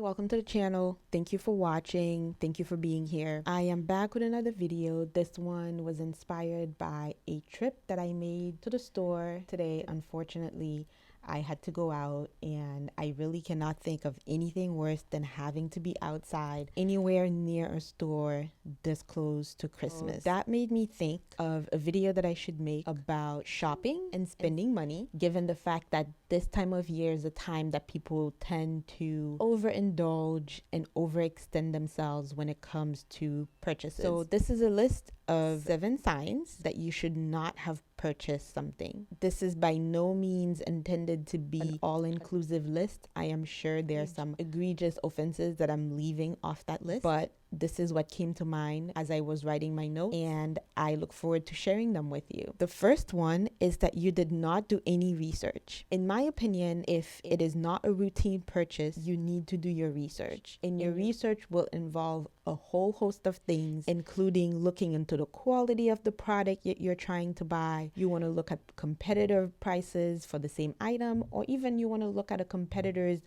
welcome to the channel. Thank you for watching. Thank you for being here. I am back with another video. This one was inspired by a trip that I made to the store today. Unfortunately, I had to go out, and I really cannot think of anything worse than having to be outside anywhere near a store this close to Christmas. That made me think of a video that I should make about shopping and spending money, given the fact that this time of year is a time that people tend to overindulge and overextend themselves when it comes to purchases. So this is a list of 7 signs that you should not have purchased something. This is by no means intended to be an all-inclusive list. I am sure there are some egregious offenses that I'm leaving off that list, but this is what came to mind as I was writing my notes, and I look forward to sharing them with you. The first one is that you did not do any research. In my opinion, if it is not a routine purchase, you need to do your research. And your research will involve a whole host of things, including looking into the quality of the product you're trying to buy. You want to look at competitor prices for the same item, or even you want to look at a competitor's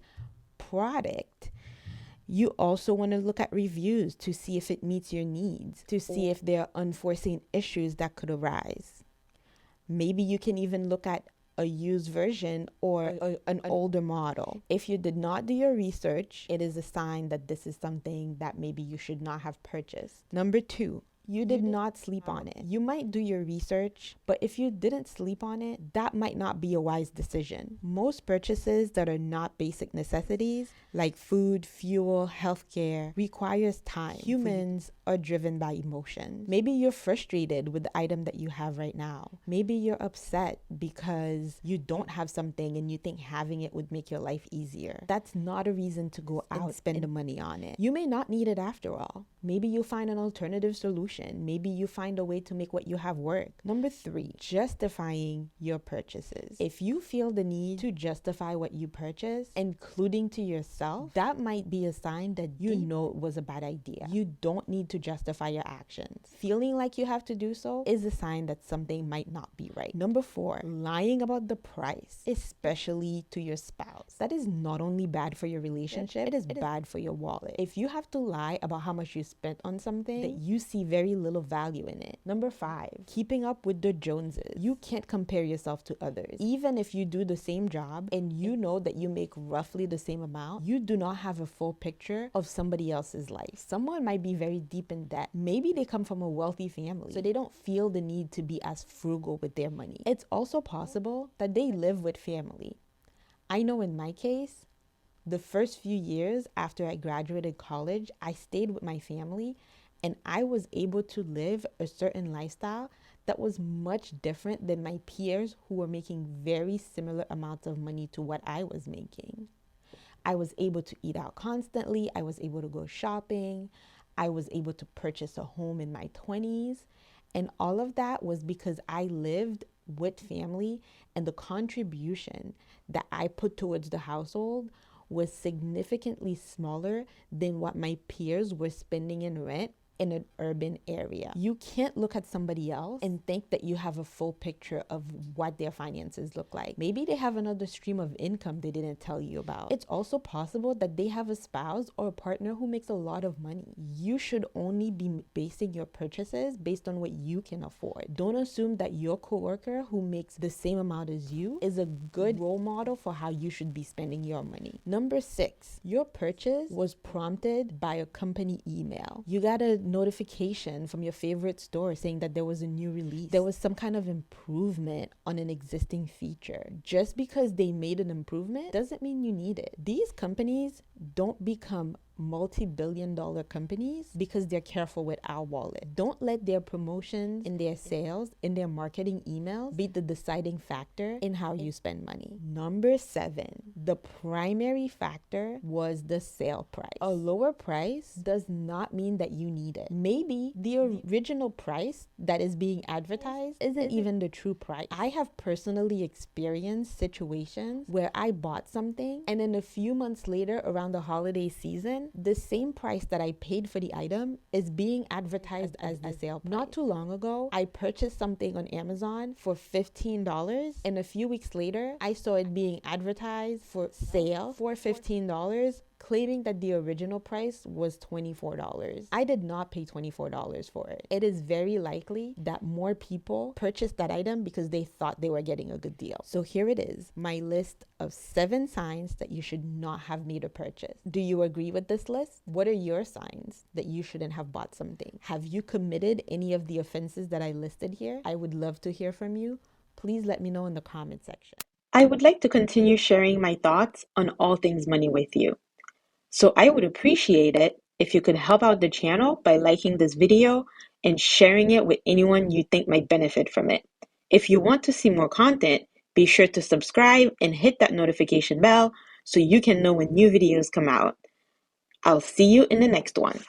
product. You also want to look at reviews to see if it meets your needs, to see if there are unforeseen issues that could arise. Maybe you can even look at a used version or an older model. If you did not do your research, it is a sign that this is something that maybe you should not have purchased. Number 2, you did not sleep on it. You might do your research, but if you didn't sleep on it, that might not be a wise decision. Most purchases that are not basic necessities, like food, fuel, healthcare, requires time. Humans are driven by emotions. Maybe you're frustrated with the item that you have right now. Maybe you're upset because you don't have something and you think having it would make your life easier. That's not a reason to go out and spend the money on it. You may not need it after all. Maybe you'll find an alternative solution. Maybe you find a way to make what you have work. Number 3, justifying your purchases. If you feel the need to justify what you purchase, including to yourself, that might be a sign that you know it was a bad idea. You don't need to justify your actions. Feeling like you have to do so is a sign that something might not be right. Number 4, lying about the price, especially to your spouse. That is not only bad for your relationship, it is bad for your wallet. If you have to lie about how much you spent on something that you see very little value in it. Number 5, keeping up with the Joneses. You can't compare yourself to others. Even if you do the same job and you know that you make roughly the same amount, you do not have a full picture of somebody else's life. Someone might be very deep in debt. Maybe they come from a wealthy family, so they don't feel the need to be as frugal with their money. It's also possible that they live with family. I know in my case, the first few years after I graduated college, I stayed with my family, and I was able to live a certain lifestyle that was much different than my peers who were making very similar amounts of money to what I was making. I was able to eat out constantly. I was able to go shopping. I was able to purchase a home in my 20s. And all of that was because I lived with family, and the contribution that I put towards the household was significantly smaller than what my peers were spending in rent in an urban area. You can't look at somebody else and think that you have a full picture of what their finances look like. Maybe they have another stream of income they didn't tell you about. It's also possible that they have a spouse or a partner who makes a lot of money. You should only be basing your purchases based on what you can afford. Don't assume that your coworker who makes the same amount as you is a good role model for how you should be spending your money. Number 6, your purchase was prompted by a company email. You got a notification from your favorite store saying that there was a new release. There was some kind of improvement on an existing feature. Just because they made an improvement doesn't mean you need it. These companies don't become multi-billion-dollar companies because they're careful with our wallet. Don't let their promotions in their sales, in their marketing emails be the deciding factor in how you spend money. Number 7, the primary factor was the sale price. A lower price does not mean that you need it. Maybe the original price that is being advertised isn't even the true price. I have personally experienced situations where I bought something, and then a few months later, around the holiday season, the same price that I paid for the item is being advertised as the sale price. Not too long ago, I purchased something on Amazon for $15, and a few weeks later, I saw it being advertised for sale for $15, claiming that the original price was $24. I did not pay $24 for it. It is very likely that more people purchased that item because they thought they were getting a good deal. So here it is, my list of 7 signs that you should not have made a purchase. Do you agree with this list? What are your signs that you shouldn't have bought something? Have you committed any of the offenses that I listed here? I would love to hear from you. Please let me know in the comment section. I would like to continue sharing my thoughts on all things money with you. So I would appreciate it if you could help out the channel by liking this video and sharing it with anyone you think might benefit from it. If you want to see more content, be sure to subscribe and hit that notification bell so you can know when new videos come out. I'll see you in the next one.